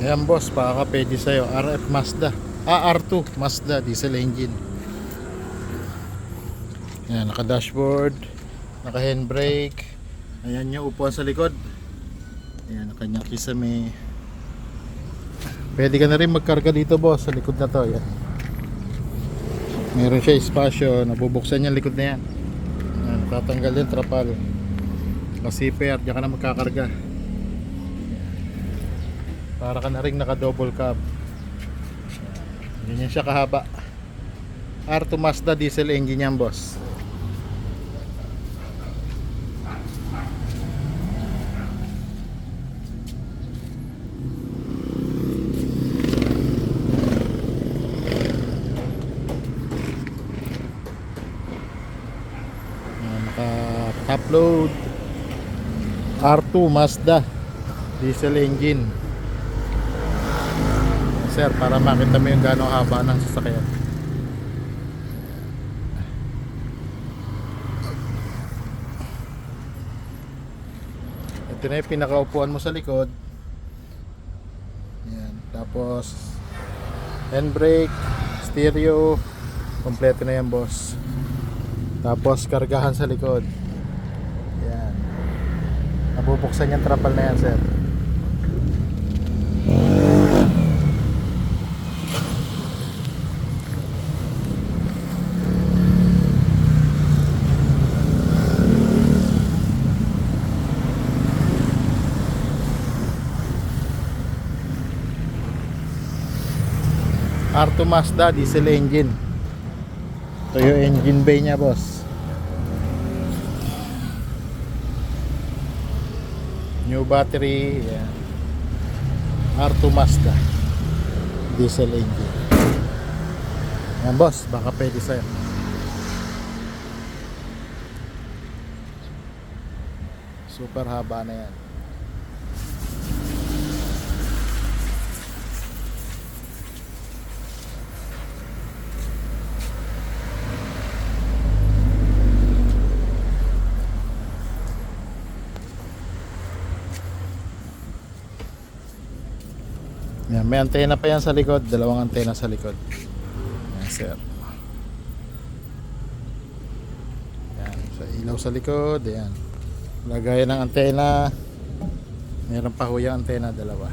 Ayan boss, baka pwede sa'yo. RF Mazda. R2 Mazda diesel engine. Ayan, naka dashboard, naka handbrake. Ayan yung upuan sa likod. Ayan, kanyang kisame. Pwede ka na rin magkarga dito boss, sa likod na to. Ayan. Meron siya espasyo, nabubuksan yung likod na yan. Ayan, tatanggal yung trapal. Naka-zipper, diyan ka na magkakarga. Para ka na rin naka double cab. Ganyan siya kahaba. R2 Mazda diesel engine yan boss. Naka top load R2 Mazda diesel engine. Sir, para makita mo yung gano'ng haba ng sasakyan. Ito na yung pinakaupuan mo sa likod. Yan. Tapos handbrake, stereo, kompleto na yan boss. Tapos kargahan sa likod. Yan. Nabubuksan yung trapal na yan sir. R2 Mazda diesel engine. Ito yung engine bay nya boss. New battery. Yan. R2 Mazda diesel engine. Yan boss, baka pwede sa'yo. Super haba na yan. Yan, may antena pa yan sa likod, dalawang antena sa likod. Yan sir. Yan, sa ilaw sa likod, yan. Lagayan ng antena. Meron pa ho yung antena, dalawa.